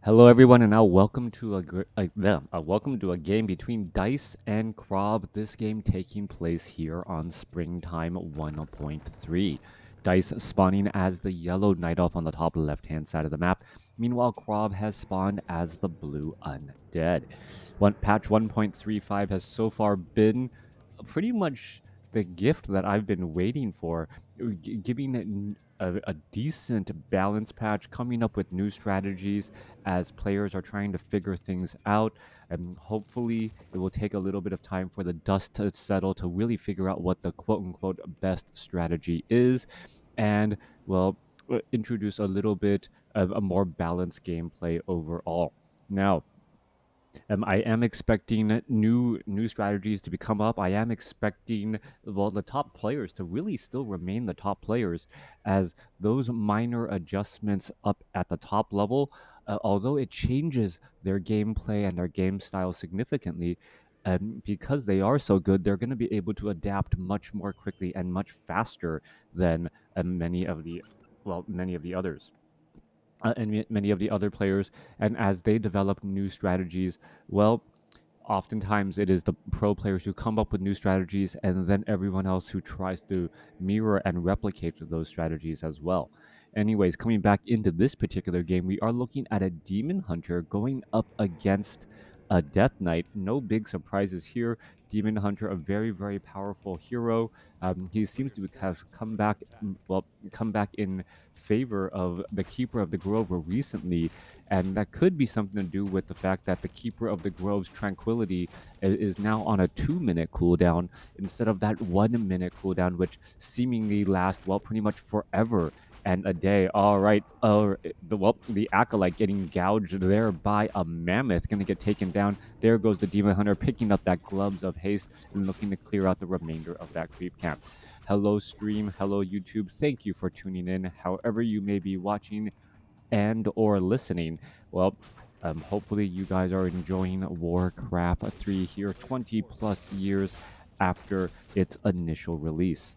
Hello, everyone, and now welcome to welcome to a game between Dise and KraV. This game taking place here on Springtime 1.3. Dise spawning as the yellow night elf on the top left-hand side of the map. Meanwhile, KraV has spawned as the blue undead. Patch 1.35 has so far been pretty much the gift that I've been waiting for, giving a decent balance patch, coming up with new strategies as players are trying to figure things out. And hopefully, it will take a little bit of time for the dust to settle to really figure out what the quote unquote best strategy is. And, well, introduce a little bit of a more balanced gameplay overall. Now, I am expecting new strategies to become up. I am expecting the top players to really still remain the top players, as those minor adjustments up at the top level, although it changes their gameplay and their game style significantly. Because they are so good, they're going to be able to adapt much more quickly and much faster than many of the others and many of the other players. And as they develop new strategies, well, oftentimes it is the pro players who come up with new strategies, and then everyone else who tries to mirror and replicate those strategies as well. Anyways, coming back into this particular game, we are looking at a demon hunter going up against a death knight. No big surprises here. Demon hunter, a very, very powerful hero. He seems to have come back in favor of the keeper of the grove recently, and that could be something to do with the fact that the Keeper of the Grove's Tranquility is now on a 2-minute cooldown instead of that 1-minute cooldown, which seemingly lasts, well, pretty much forever and a day. All right, the Acolyte getting gouged there by a Mammoth, going to get taken down. There goes the Demon Hunter picking up that Gloves of Haste and looking to clear out the remainder of that creep camp. Hello, stream. Hello, YouTube. Thank you for tuning in. However you may be watching and or listening. Well, hopefully you guys are enjoying WarCraft 3 here 20 plus years after its initial release.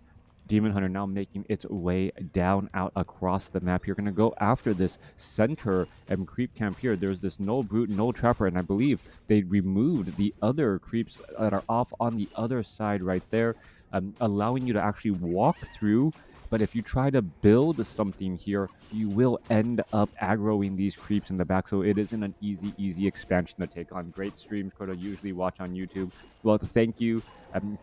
Demon Hunter now making its way down out across the map. You're going to go after this center creep camp here. There's this no brute, no trapper, and I believe they removed the other creeps that are off on the other side right there, allowing you to actually walk through. But if you try to build something here, you will end up aggroing these creeps in the back. So it isn't an easy expansion to take on. Great streams, Crota usually watch on YouTube. Well, thank you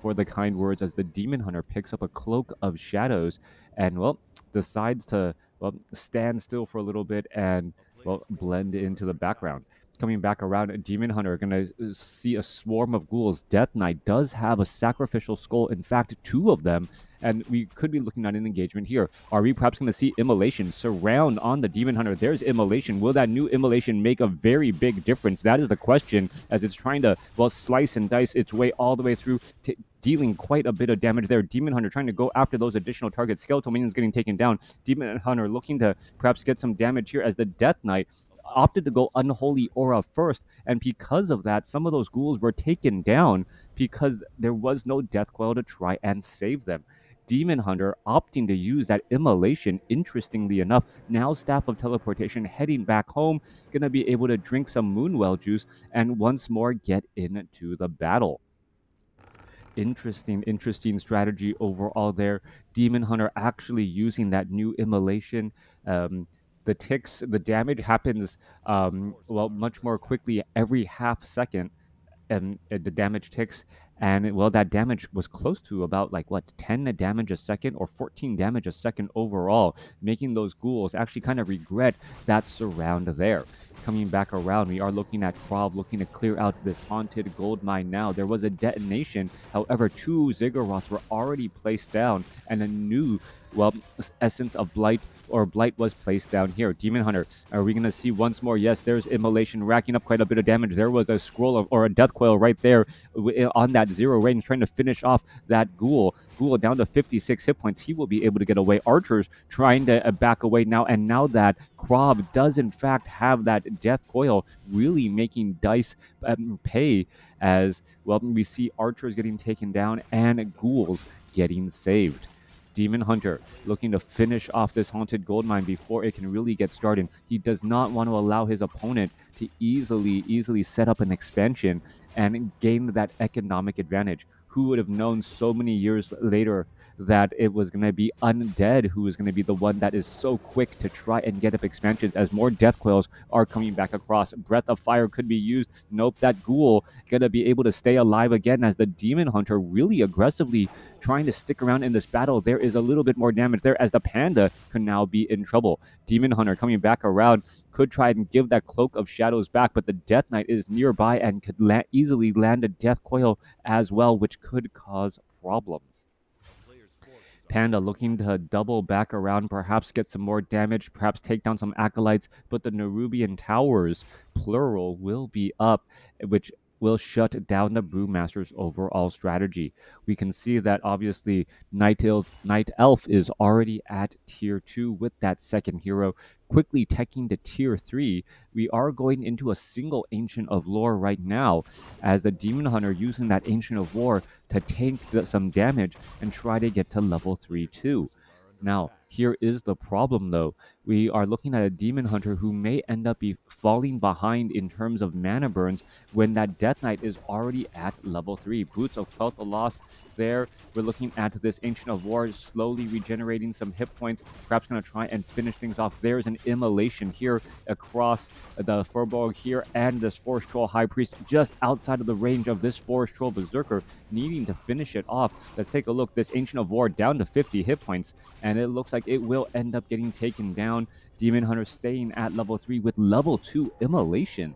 for the kind words as the Demon Hunter picks up a Cloak of Shadows and, well, decides to, well, stand still for a little bit and, well, blend into the background. Coming back around, Demon Hunter going to see a swarm of ghouls. Death Knight does have a sacrificial skull. In fact, 2 of them. And we could be looking at an engagement here. Are we perhaps going to see Immolation surround on the Demon Hunter? There's Immolation. Will that new Immolation make a very big difference? That is the question, as it's trying to, well, slice and dice its way all the way through, dealing quite a bit of damage there. Demon Hunter trying to go after those additional targets. Skeletal minions getting taken down. Demon Hunter looking to perhaps get some damage here as the Death Knight opted to go Unholy Aura first, and because of that, some of those ghouls were taken down because there was no Death Coil to try and save them. Demon Hunter opting to use that Immolation, interestingly enough. Now Staff of Teleportation heading back home, gonna be able to drink some Moonwell juice and once more get into the battle. Interesting strategy overall there. Demon Hunter actually using that new Immolation. The damage happens, well, much more quickly every half second, and the damage ticks, and well, that damage was close to about, like, what, 10 damage a second or 14 damage a second overall, making those ghouls actually kind of regret that surround there. Coming back around, we are looking at KraV looking to clear out this haunted gold mine now. There was a detonation, however 2 ziggurats were already placed down, and a new, well, essence of blight was placed down here. Demon Hunter, are we going to see once more? Yes, there's Immolation racking up quite a bit of damage. There was a scroll or a death coil right there on that 0 range, trying to finish off that ghoul. Ghoul down to 56 hit points. He will be able to get away. Archers trying to back away now, and now that KraV does in fact have that death coil, really making Dise pay, as, well, we see archers getting taken down and ghouls getting saved. Demon Hunter looking to finish off this haunted gold mine before it can really get started. He does not want to allow his opponent to easily set up an expansion and gain that economic advantage. Who would have known so many years later that it was going to be Undead who is going to be the one that is so quick to try and get up expansions as more death coils are coming back across. Breath of Fire could be used. Nope, that ghoul going to be able to stay alive again as the Demon Hunter really aggressively trying to stick around in this battle. There is a little bit more damage there as the Panda could now be in trouble. Demon Hunter coming back around could try and give that Cloak of Shadows back, but the Death Knight is nearby and could easily land a Death Coil as well, which could cause problems. Panda looking to double back around, perhaps get some more damage, perhaps take down some acolytes, but the Nerubian Towers, plural, will be up, which will shut down the Brewmaster's overall strategy. We can see that obviously Night Elf is already at tier 2 with that second hero, quickly teching to tier 3. We are going into a single Ancient of Lore right now, as the Demon Hunter using that Ancient of War to tank some damage and try to get to level 3 too. Now, here is the problem though. We are looking at a Demon Hunter who may end up falling behind in terms of mana burns when that Death Knight is already at level 3. Boots of Quell the Loss there. We're looking at this Ancient of War slowly regenerating some hit points, perhaps going to try and finish things off. There's an immolation here across the Furbolg here and this Forest Troll High Priest just outside of the range of this Forest Troll Berserker, needing to finish it off. Let's take a look. This Ancient of War down to 50 hit points, and it looks like it will end up getting taken down. Demon Hunter staying at level 3 with level 2 immolation.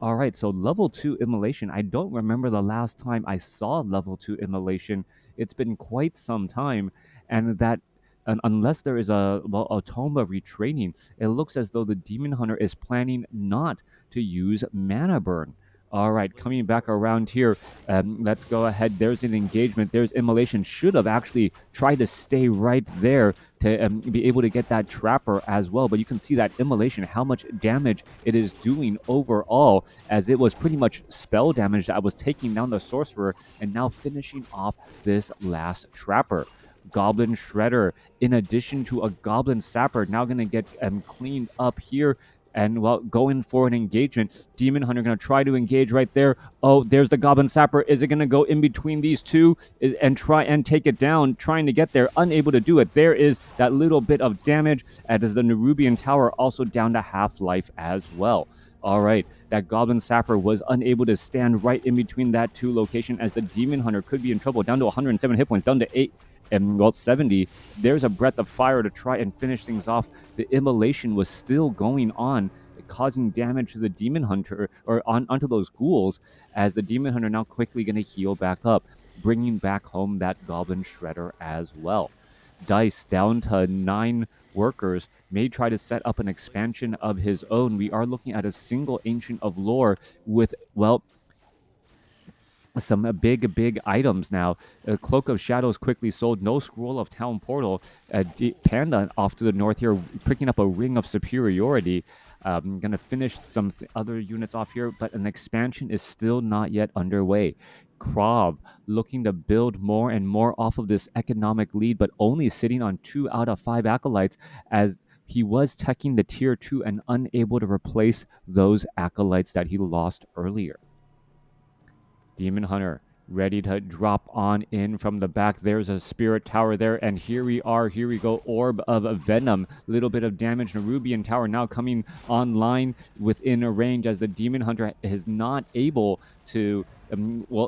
All right, so level 2 immolation. I don't remember the last time I saw level 2 immolation. It's been quite some time, and that unless there is a tome of retraining, it looks as though the Demon Hunter is planning not to use mana burn. All right, coming back around here, let's go ahead. There's an engagement. There's immolation. Should have actually tried to stay right there to be able to get that trapper as well. But you can see that immolation, how much damage it is doing overall, as it was pretty much spell damage that was taking down the sorcerer and now finishing off this last trapper. Goblin Shredder, in addition to a Goblin Sapper, now going to get cleaned up here. And well, going for an engagement. Demon Hunter going to try to engage right there. Oh, there's the Goblin Sapper. Is it going to go in between these two and try and take it down? Trying to get there, unable to do it. There is that little bit of damage, as the Nerubian Tower also down to half-life as well. All right, that Goblin Sapper was unable to stand right in between that two location, as the Demon Hunter could be in trouble. Down to 107 hit points, down to 8. And well, 70. There's a Breath of Fire to try and finish things off. The immolation was still going on, causing damage to the Demon Hunter or onto those ghouls, as the Demon Hunter now quickly going to heal back up, bringing back home that Goblin Shredder as well. Dise down to 9 workers, may try to set up an expansion of his own. We are looking at a single Ancient of Lore with, well, some big items now. Cloak of Shadows quickly sold. No Scroll of Town Portal. Panda off to the north here, picking up a Ring of Superiority. Going to finish some other units off here, but an expansion is still not yet underway. KraV looking to build more and more off of this economic lead, but only sitting on 2 out of 5 acolytes, as he was teching the tier 2 and unable to replace those acolytes that he lost earlier. Demon Hunter ready to drop on in from the back. There's a Spirit Tower there, and here we are. Here we go. Orb of Venom. Little bit of damage. Nerubian Tower now coming online within a range, as the Demon Hunter is not able to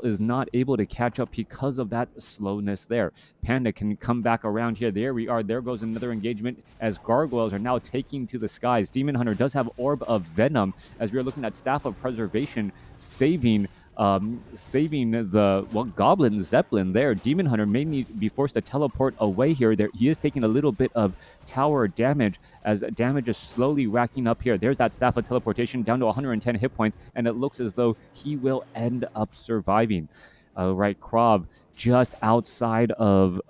is not able to catch up because of that slowness there. Panda can come back around here. There we are. There goes another engagement, as gargoyles are now taking to the skies. Demon Hunter does have Orb of Venom, as we are looking at Staff of Preservation, saving the Goblin Zeppelin there. Demon Hunter may be forced to teleport away here. He is taking a little bit of tower damage, as damage is slowly racking up here. There's that Staff of Teleportation down to 110 hit points, and it looks as though he will end up surviving. Right, KraV just outside of,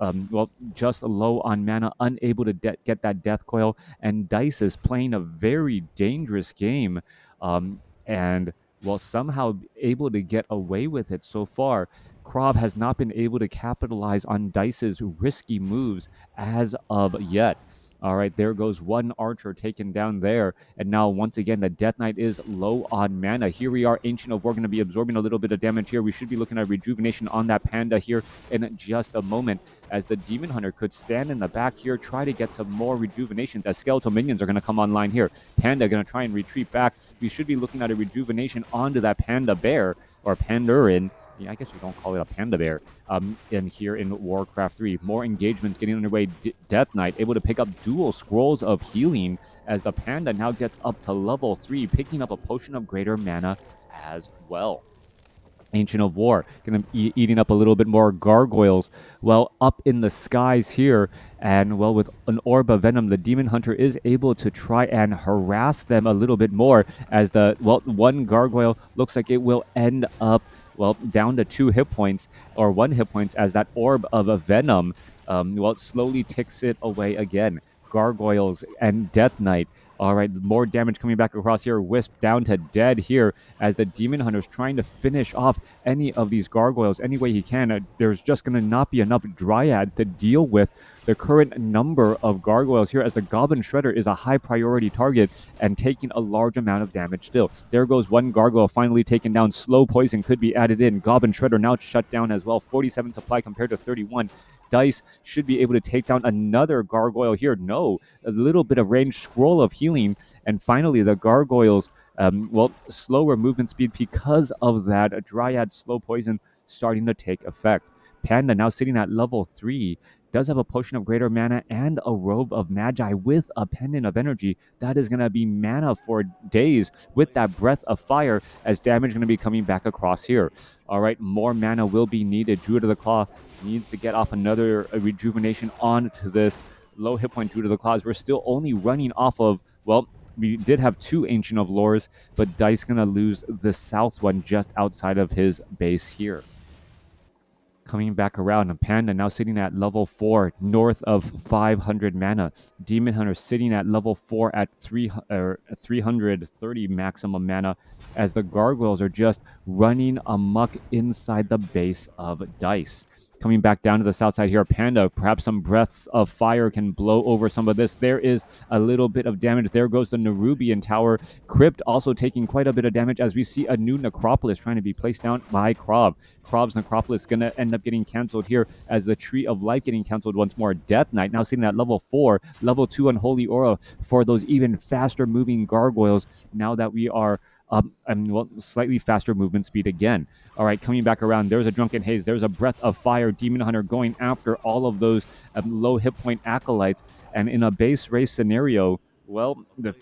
just low on mana, unable to get that Death Coil, and Dise is playing a very dangerous game, and somehow able to get away with it so far. KraV has not been able to capitalize on Dice's risky moves as of yet. All right, there goes one archer taken down there. And now, once again, the Death Knight is low on mana. Here we are, Ancient of War, going to be absorbing a little bit of damage here. We should be looking at Rejuvenation on that Panda here in just a moment, as the Demon Hunter could stand in the back here, try to get some more Rejuvenations, as Skeletal Minions are going to come online here. Panda going to try and retreat back. We should be looking at a Rejuvenation onto that Panda Bear, or Pandarin. Yeah, I guess you don't call it a Panda Bear. In here in WarCraft 3. More engagements getting underway. Death Knight able to pick up dual scrolls of healing, as the Panda now gets up to level 3, picking up a potion of greater mana as well. Ancient of War, going to be eating up a little bit more gargoyles. Well, up in the skies here, and well, with an orb of venom, the Demon Hunter is able to try and harass them a little bit more, as the, well, one gargoyle looks like it will end up, well, down to 2 hit points, or 1 hit points, as that orb of a venom, well, slowly ticks it away again. Gargoyles and Death Knight. All right, more damage coming back across here. Wisp down to dead here, as the Demon Hunter's trying to finish off any of these gargoyles any way he can. There's just going to not be enough Dryads to deal with the current number of gargoyles here, as the Goblin Shredder is a high priority target and taking a large amount of damage still. There goes one gargoyle finally taken down. Slow poison could be added in. Goblin Shredder now shut down as well. 47 supply compared to 31. Dise should be able to take down another gargoyle here. No, a little bit of range, scroll of healing, and finally the gargoyles, well, slower movement speed because of that Dryad slow poison starting to take effect. Panda now sitting at level 3 does have a potion of greater mana and a robe of magi with a pendant of energy. That is going to be mana for days with that breath of fire, as damage going to be coming back across here. All right, more mana will be needed. Druid of the Claw needs to get off another rejuvenation onto this low hit point Druid of the Claws. We're still only running off of, well, we did have 2 Ancient of Lores, but Dice going to lose the south one just outside of his base here. Coming back around, and Panda now sitting at level 4, north of 500 mana. Demon Hunter sitting at level 4 at 330 maximum mana, as the gargoyles are just running amok inside the base of Dice. Coming back down to the south side here, Panda, perhaps some breaths of fire can blow over some of this. There is a little bit of damage. There goes the Nerubian Tower. Crypt also taking quite a bit of damage, as we see a new Necropolis trying to be placed down by KraV. KraV's Necropolis going to end up getting canceled here, as the Tree of Life getting canceled once more. Death Knight now sitting at level 4, level 2 Unholy Aura for those even faster moving gargoyles, now that we are and well, slightly faster movement speed again. All right, coming back around, there's a Drunken Haze, there's a Breath of Fire. Demon Hunter going after all of those low hit point acolytes, and in a base race scenario, well, the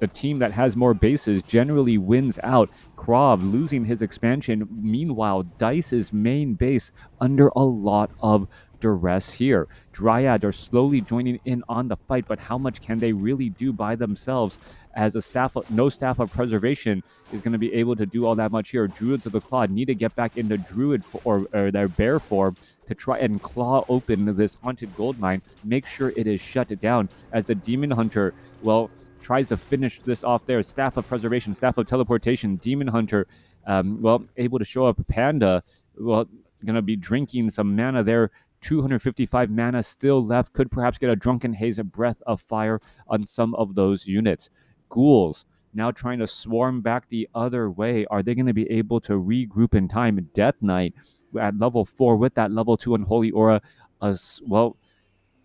team that has more bases generally wins out. KraV losing his expansion. Meanwhile, Dice's main base under a lot of duress here. Dryads are slowly joining in on the fight, but how much can they really do by themselves, as no staff of preservation is going to be able to do all that much here. Druids of the Claw need to get back into Druid or their bear form to try and claw open this haunted gold mine, make sure it is shut down, as the Demon Hunter, well, tries to finish this off there. Staff of Preservation, Staff of Teleportation, Demon Hunter, well, able to show up. Panda, well, going to be drinking some mana there. 255 mana still left. Could perhaps get a Drunken Haze, a Breath of Fire on some of those units. Ghouls now trying to swarm back the other way. Are they going to be able to regroup in time? Death Knight at level 4 with that level 2 Unholy Aura. Well,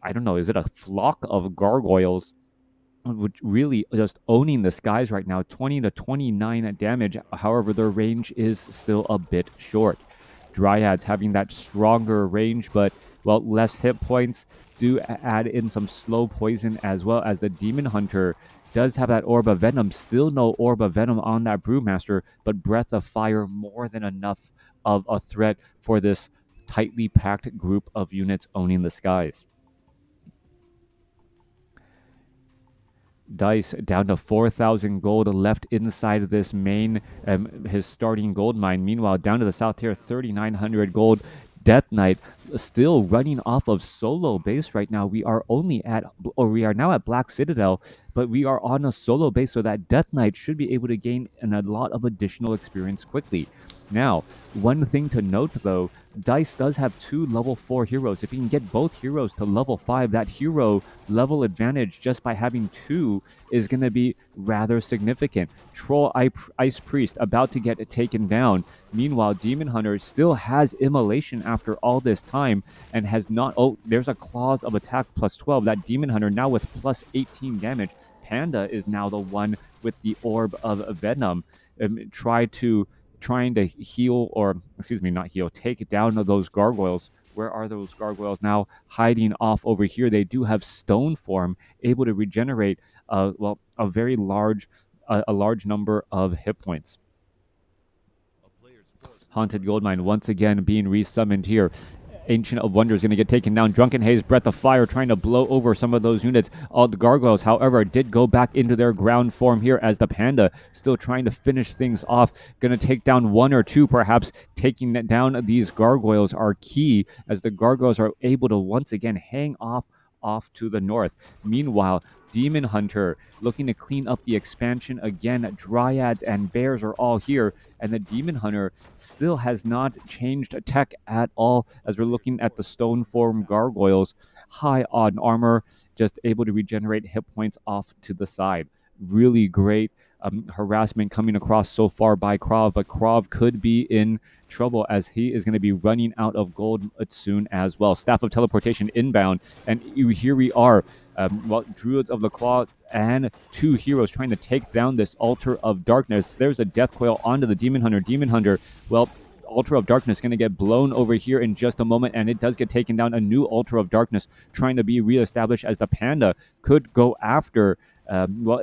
I don't know. Is it a flock of gargoyles? Really just owning the skies right now. 20 to 29 damage. However, their range is still a bit short. Dryads having that stronger range, but, well, less hit points. Do add in some slow poison, as well as the Demon Hunter does have that Orb of Venom. Still no Orb of Venom on that Brewmaster, but Breath of Fire more than enough of a threat for this tightly packed group of units owning the skies. Dice down to 4,000 gold left inside of this main, his starting gold mine. Meanwhile, down to the south here, 3,900 gold. Death Knight still running off of solo base right now. We are now at Black Citadel, but we are on a solo base, so that Death Knight should be able to gain a lot of additional experience quickly. Now, one thing to note though, Dise does have 2 level 4 heroes. If he can get both heroes to level 5, that hero level advantage just by having 2 is going to be rather significant. Troll Ice Priest about to get taken down. Meanwhile, Demon Hunter still has Immolation after all this time and has not. Oh, there's a Claws of Attack plus 12. That Demon Hunter now with plus 18 damage. Panda is now the one with the Orb of Venom. Trying to heal, or excuse me, not heal, take down those gargoyles. Where are those gargoyles now? Hiding off over here. They do have stone form, able to regenerate a very large a large number of hit points. Haunted Goldmine once again being resummoned here. Ancient of Wonders going to get taken down. Drunken Haze, Breath of Fire trying to blow over some of those units. All the gargoyles, however, did go back into their ground form here as the Panda still trying to finish things off. Going to take down 1 or 2 perhaps. Taking down these gargoyles are key as the gargoyles are able to once again hang off to the north. Meanwhile, Demon Hunter looking to clean up the expansion again. Dryads and bears are all here, and the Demon Hunter still has not changed tech at all as we're looking at the stone form gargoyles. High on armor, just able to regenerate hit points off to the side. Really great harassment coming across so far by KraV, but KraV could be in trouble as he is going to be running out of gold soon as well. Staff of Teleportation inbound, and here we are. Druids of the Claw and 2 heroes trying to take down this Altar of Darkness. There's a Death Coil onto the Demon Hunter. Demon Hunter, Altar of Darkness going to get blown over here in just a moment, and it does get taken down. A new Altar of Darkness trying to be reestablished as the Panda could go after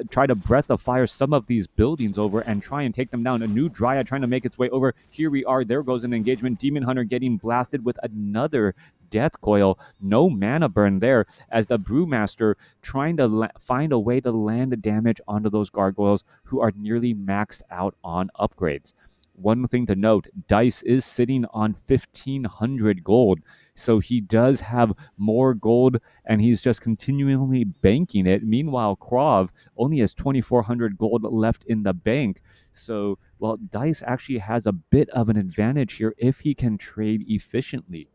try to Breath of Fire some of these buildings over and try and take them down. A new Dryad trying to make its way over. Here we are. There goes an engagement. Demon Hunter getting blasted with another Death Coil. No mana burn there as the Brewmaster trying to find a way to land damage onto those gargoyles who are nearly maxed out on upgrades. One thing to note, Dise is sitting on 1,500 gold, so he does have more gold, and he's just continually banking it. Meanwhile, KraV only has 2,400 gold left in the bank, so, Dise actually has a bit of an advantage here if he can trade efficiently.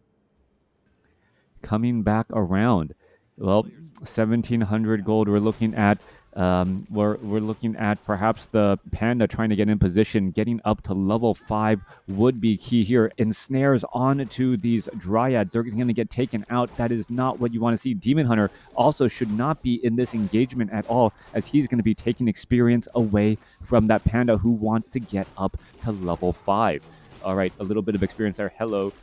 Coming back around, 1,700 gold. We're looking at we're looking at perhaps the Panda trying to get in position. Getting up to level 5 would be key here. Ensnares onto these Dryads. They're going to get taken out. That is not what you want to see. Demon Hunter also should not be in this engagement at all, as he's going to be taking experience away from that Panda who wants to get up to level 5. All right, a little bit of experience there. Hello.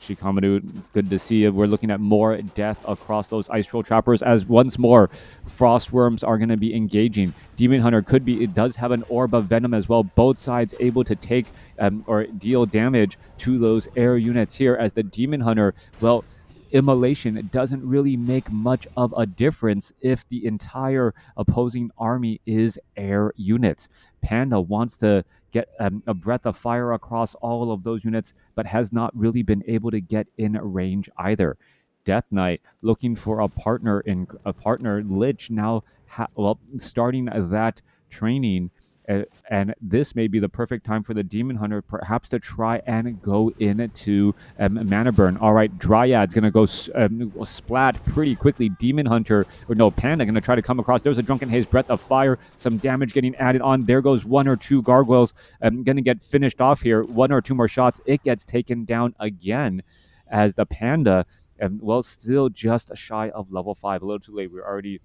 Shikamaru, good to see you. We're looking at more death across those Ice Troll Trappers as once more Frostworms are going to be engaging. Demon Hunter it does have an Orb of Venom as well. Both sides able to take or deal damage to those air units here as the Demon Hunter, Immolation doesn't really make much of a difference if the entire opposing army is air units. Panda wants to get a Breath of Fire across all of those units, but has not really been able to get in range either. Death Knight looking for a partner. Lich now starting that training. And this may be the perfect time for the Demon Hunter perhaps to try and go into mana burn. All right, Dryad's going to go splat pretty quickly. Demon Hunter, Panda going to try to come across. There's a Drunken Haze, Breath of Fire, some damage getting added on. There goes 1 or 2 gargoyles going to get finished off here. 1 or 2 more shots. It gets taken down again as the Panda, still just shy of level 5. A little too late. We're already...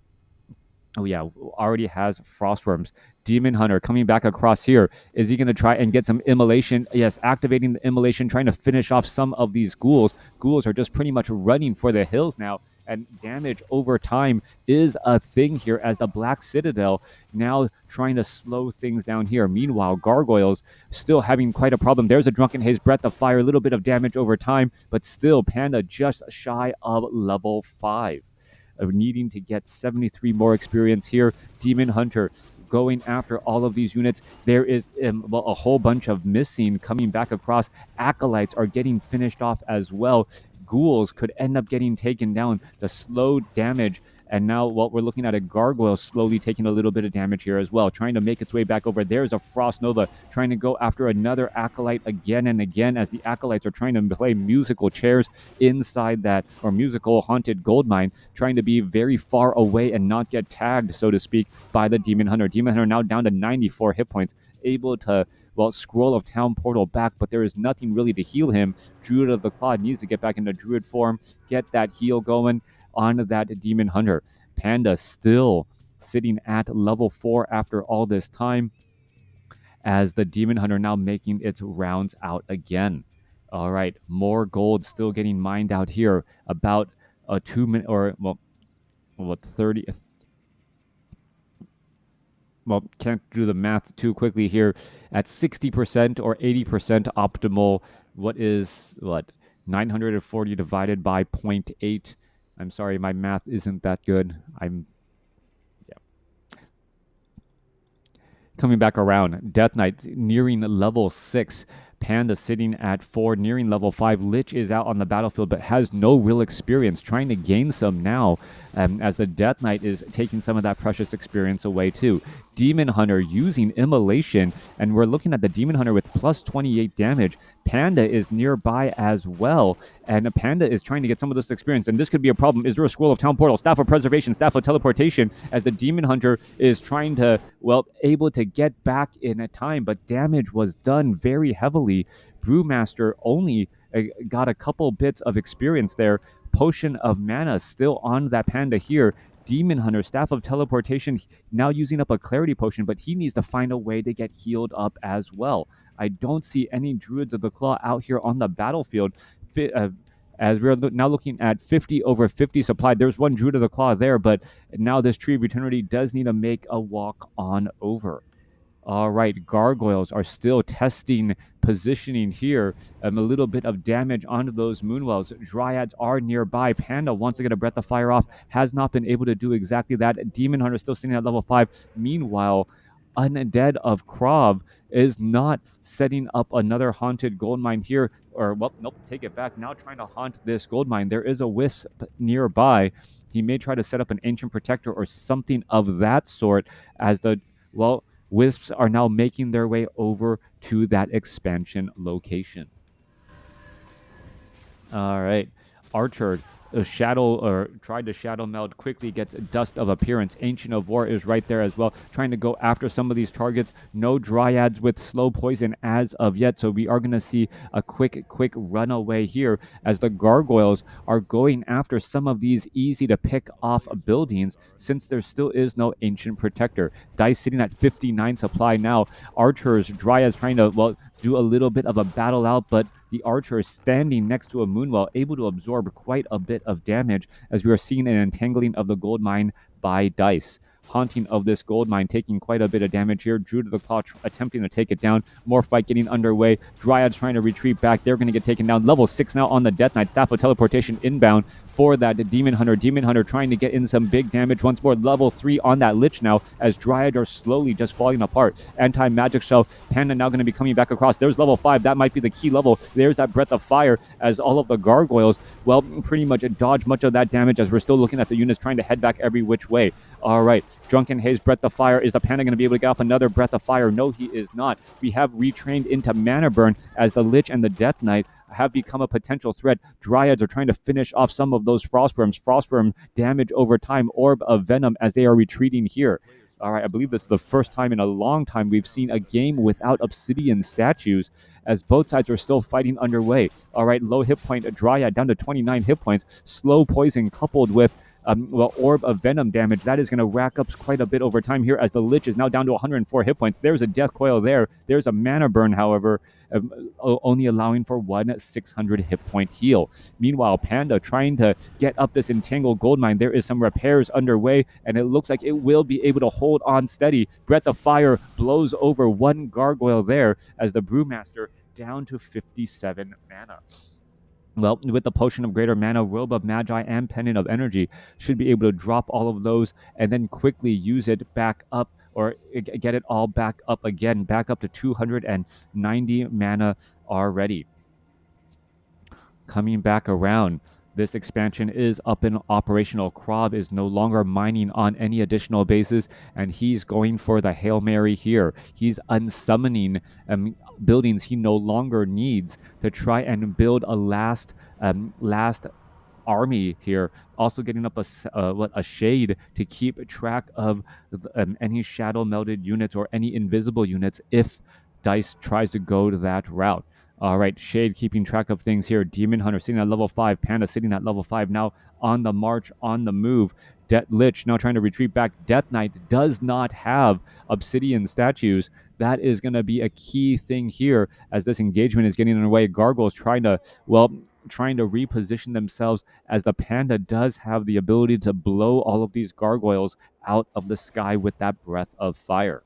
already has Frostworms. Demon Hunter coming back across here. Is he going to try and get some Immolation? Yes, activating the Immolation, trying to finish off some of these ghouls. Ghouls are just pretty much running for the hills now, and damage over time is a thing here as the Black Citadel now trying to slow things down here. Meanwhile, Gargoyles still having quite a problem. There's a Drunken Haze, Breath of Fire, a little bit of damage over time, but still Panda just shy of level 5. Needing to get 73 more experience here. Demon Hunter going after all of these units. There is a whole bunch of missing coming back across. Acolytes are getting finished off as well. Ghouls could end up getting taken down. The slow damage And now, well, we're looking at a Gargoyle slowly taking a little bit of damage here as well, trying to make its way back over. There's a Frost Nova trying to go after another Acolyte again and again, as the Acolytes are trying to play musical chairs inside that, or musical haunted gold mine, trying to be very far away and not get tagged, so to speak, by the Demon Hunter. Demon Hunter now down to 94 hit points, able to, well, scroll of Town Portal back, but there is nothing really to heal him. Druid of the Claw needs to get back into Druid form, get that heal going on that Demon Hunter. Panda still sitting at level 4 after all this time, as the Demon Hunter now making its rounds out again. All right, more gold still getting mined out here. About a 2 minute, or well, 30. Well, can't do the math too quickly here. At 60% or 80% optimal, what is 940 divided by 0.8? I'm sorry, my math isn't that good. Coming back around, Death Knight nearing level 6. Panda sitting at 4, nearing level 5. Lich is out on the battlefield but has no real experience, trying to gain some now, as the Death Knight is taking some of that precious experience away too. Demon Hunter using Immolation, and we're looking at the Demon Hunter with plus 28 damage. Panda is nearby as well, and Panda is trying to get some of this experience, and this could be a problem. Is there a Scroll of Town Portal, Staff of Preservation, Staff of Teleportation, as the Demon Hunter is trying to, well, able to get back in a time, but damage was done very heavily. Brewmaster only got a couple bits of experience there. Potion of Mana still on that Panda here. Demon Hunter, Staff of Teleportation, now using up a Clarity Potion, but he needs to find a way to get healed up as well. I don't see any Druids of the Claw out here on the battlefield. As we're now looking at 50 over 50 supply. There's one Druid of the Claw there, but now this Tree of Eternity does need to make a walk on over. All right, Gargoyles are still testing positioning here. A little bit of damage onto those Moonwells. Dryads are nearby. Panda wants to get a Breath of Fire off. Has not been able to do exactly that. Demon Hunter still sitting at level 5. Meanwhile, Undead of KraV is not setting up another haunted gold mine here. Or, well, nope, take it back. Now trying to haunt this gold mine. There is a Wisp nearby. He may try to set up an Ancient Protector or something of that sort, as the, well, Wisps are now making their way over to that expansion location. All right. Archer, tried to shadow meld, quickly gets Dust of Appearance. Ancient of War is right there as well, trying to go after some of these targets. No Dryads with slow poison as of yet, so we are going to see a quick runaway here, as the Gargoyles are going after some of these easy to pick off buildings, since there still is no Ancient Protector. Dise sitting at 59 supply now. Archers, Dryads trying to, well, do a little bit of a battle out, but the Archer is standing next to a Moonwell, able to absorb quite a bit of damage, as we are seeing an entangling of the gold mine by Dise. Haunting of this gold mine, taking quite a bit of damage here. Druid of the Claw attempting to take it down. More fight getting underway. Dryads trying to retreat back. They're going to get taken down. Level 6 now on the Death Knight. Staff of Teleportation inbound for that Demon Hunter. Demon Hunter trying to get in some big damage once more. Level 3 on that Lich now, as Dryads are slowly just falling apart. Anti-Magic Shell. Panda now going to be coming back across. There's level 5. That might be the key level. There's that Breath of Fire, as all of the Gargoyles, well, pretty much dodge much of that damage, as we're still looking at the units trying to head back every which way. All right. Drunken Haze, Breath of Fire. Is the Panda going to be able to get off another Breath of Fire? No, he is not. We have retrained into Mana Burn, as the Lich and the Death Knight have become a potential threat. Dryads are trying to finish off some of those Frostworms. Frostworm damage over time. Orb of Venom, as they are retreating here. All right, I believe this is the first time in a long time we've seen a game without obsidian statues, as both sides are still fighting underway. All right, low hit point Dryad down to 29 hit points. Slow poison coupled with Orb of Venom damage. That is going to rack up quite a bit over time here, as the Lich is now down to 104 hit points. There's a Death Coil there. There's a Mana Burn, however, only allowing for one 600 hit point heal. Meanwhile, Panda trying to get up this entangled gold mine. There is some repairs underway, and it looks like it will be able to hold on steady. Breath of Fire blows over one Gargoyle there, as the Brewmaster down to 57 mana. Well, with the Potion of Greater Mana, Robe of Magi, and Pendant of Energy, should be able to drop all of those and then quickly use it back up, or get it all back up again, back up to 290 mana already. Coming back around, this expansion is up and operational. KraV is no longer mining on any additional bases, and he's going for the Hail Mary here. He's unsummoning buildings he no longer needs to try and build a last army here. Also getting up a shade to keep track of any shadow melded units or any invisible units if Dise tries to go to that route. All right, Shade keeping track of things here. Demon Hunter sitting at level 5. Panda sitting at level 5 now, on the march, on the move. Lich now trying to retreat back. Death Knight does not have obsidian statues. That is going to be a key thing here as this engagement is getting underway. Gargoyles trying to reposition themselves, as the Panda does have the ability to blow all of these gargoyles out of the sky with that breath of fire.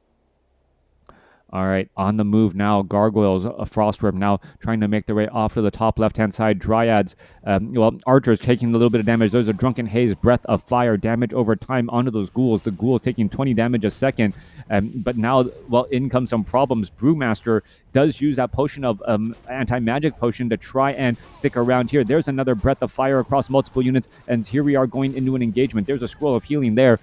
All right, on the move now. Gargoyles, a Frostworm now trying to make their way off to the top left-hand side. Dryads, Archers taking a little bit of damage. There's a Drunken Haze, Breath of Fire, damage over time onto those ghouls. The ghouls taking 20 damage a second. But now, in comes some problems. Brewmaster does use that potion of anti-magic potion to try and stick around here. There's another Breath of Fire across multiple units, and here we are going into an engagement. There's a Scroll of Healing there.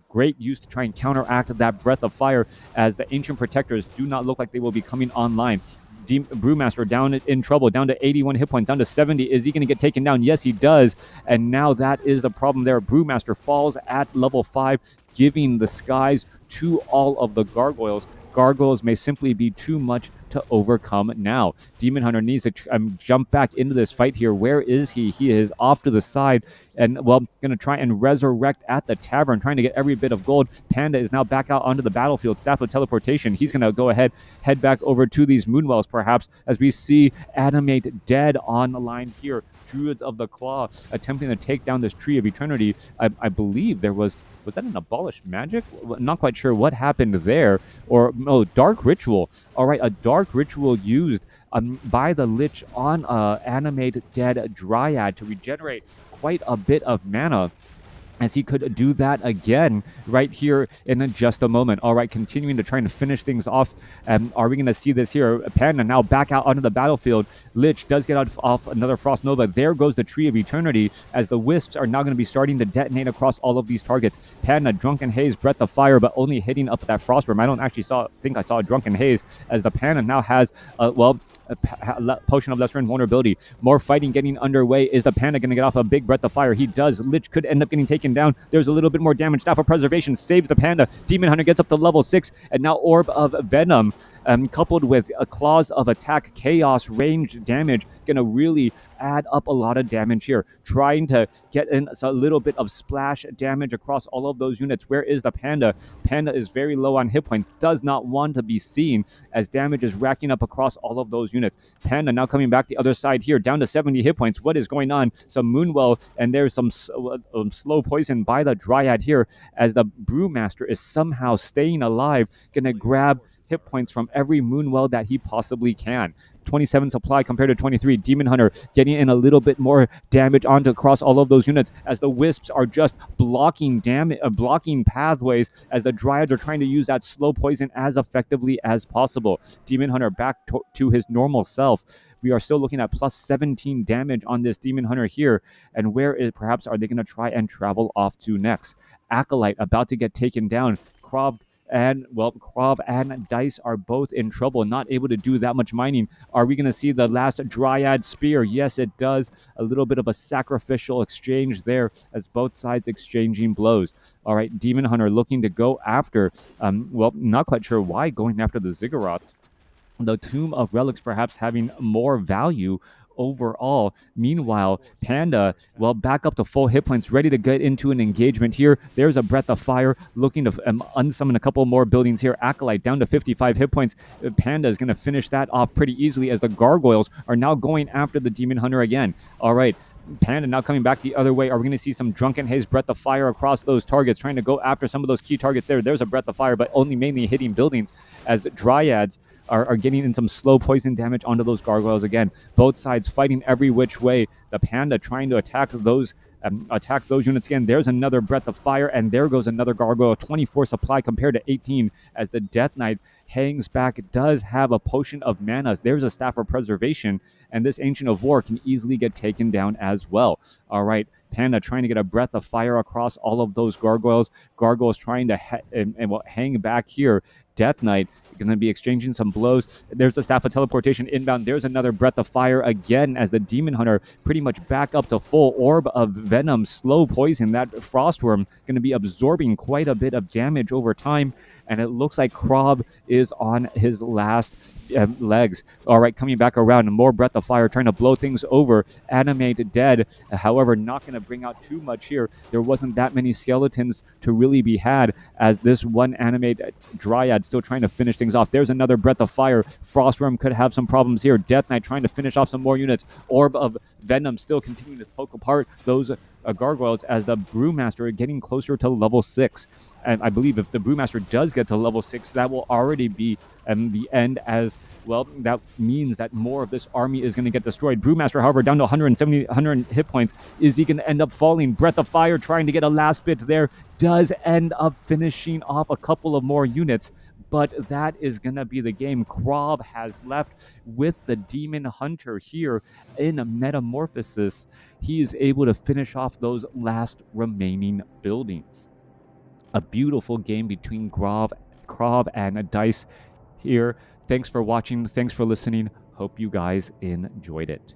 Great use to try and counteract that Breath of Fire, as the Ancient Protectors do not look like they will be coming online. Brewmaster down in trouble, down to 81 hit points, down to 70. Is he going to get taken down? Yes, he does. And now that is the problem there. Brewmaster falls at level 5, giving the skies to all of the gargoyles. Gargoyles may simply be too much to overcome now. Demon Hunter needs to jump back into this fight here. Where is he? He is off to the side and, going to try and resurrect at the tavern, trying to get every bit of gold. Panda is now back out onto the battlefield. Staff of Teleportation. He's going to go ahead, head back over to these Moonwells, perhaps, as we see Animate dead on the line here. Druids of the Claw attempting to take down this Tree of Eternity. I believe there was that an abolished magic? Not quite sure what happened there. Or, Dark Ritual. All right, a Dark Ritual used by the Lich on Animate dead Dryad to regenerate quite a bit of mana, as he could do that again right here in just a moment. All right, continuing to try and finish things off. Are we going to see this here? Panda now back out onto the battlefield. Lich does get off another Frost Nova. There goes the Tree of Eternity, as the Wisps are now going to be starting to detonate across all of these targets. Panda, Drunken Haze, Breath of Fire, but only hitting up that Frostworm. I don't actually think I saw a Drunken Haze, as the Panda now has, a Potion of Lesser Invulnerability. More fighting getting underway. Is the Panda going to get off a big Breath of Fire? He does. Lich could end up getting taken down. There's a little bit more damage. Staff of Preservation saves the Panda. Demon Hunter gets up to level 6, and now Orb of Venom, coupled with a Claws of Attack, Chaos, range damage, going to really add up a lot of damage here. Trying to get in a little bit of splash damage across all of those units. Where is the Panda? Panda is very low on hit points. Does not want to be seen, as damage is racking up across all of those units. Panda now coming back the other side here, down to 70 hit points. What is going on? Some Moonwell, and there's some slow poison by the Dryad here, as the Brewmaster is somehow staying alive, gonna grab hit points from every Moonwell that he possibly can. 27 supply compared to 23. Demon Hunter getting in a little bit more damage onto across all of those units, as the Wisps are just blocking pathways, as the Dryads are trying to use that slow poison as effectively as possible. Demon Hunter back to his normal self. We are still looking at plus 17 damage on this Demon Hunter here, and perhaps are they going to try and travel off to next? Acolyte about to get taken down. KraV and Dise are both in trouble, not able to do that much mining. Are we going to see the last Dryad Spear? Yes, it does. A little bit of a sacrificial exchange there, as both sides exchanging blows. All right, Demon Hunter looking to go after, not quite sure why, going after the Ziggurats. The Tomb of Relics perhaps having more value overall. Meanwhile, Panda, back up to full hit points, ready to get into an engagement here. There's a Breath of Fire, looking to unsummon a couple more buildings here. Acolyte down to 55 hit points. Panda is going to finish that off pretty easily, as the Gargoyles are now going after the Demon Hunter again. All right, Panda now coming back the other way. Are we going to see some Drunken Haze, Breath of Fire across those targets, trying to go after some of those key targets there? There's a Breath of Fire, but only mainly hitting buildings, as Dryads are getting in some slow poison damage onto those Gargoyles again. Both sides fighting every which way. The Panda trying to attack those attack those units again. There's another Breath of Fire, and there goes another Gargoyle. 24 supply compared to 18 as the Death Knight hangs back. Does have a potion of mana. There's a Staff of Preservation, and this Ancient of War can easily get taken down as well. All right, Panda trying to get a Breath of Fire across all of those Gargoyles. Gargoyles trying to hang back here. Death Knight going to be exchanging some blows. There's a Staff of Teleportation inbound. There's another Breath of Fire again as the Demon Hunter pretty much back up to full. Orb of Venom, slow poison. That Frostworm going to be absorbing quite a bit of damage over time. And it looks like KraV is on his last legs. All right, coming back around. More Breath of Fire trying to blow things over. Animate dead. However, not going to bring out too much here. There wasn't that many skeletons to really be had as this one Animate Dryad still trying to finish things off. There's another Breath of Fire. Frostworm could have some problems here. Death Knight trying to finish off some more units. Orb of Venom still continuing to poke apart those Gargoyles as the Brewmaster getting closer to level 6. And I believe if the Brewmaster does get to level 6, that will already be the end as well. That means that more of this army is going to get destroyed. Brewmaster, however, down to 100 hit points. Is he going to end up falling? Breath of Fire trying to get a last bit there. Does end up finishing off a couple of more units. But that is going to be the game. KraV has left with the Demon Hunter here in a Metamorphosis. He is able to finish off those last remaining buildings. A beautiful game between KraV and Dise here. Thanks for watching. Thanks for listening. Hope you guys enjoyed it.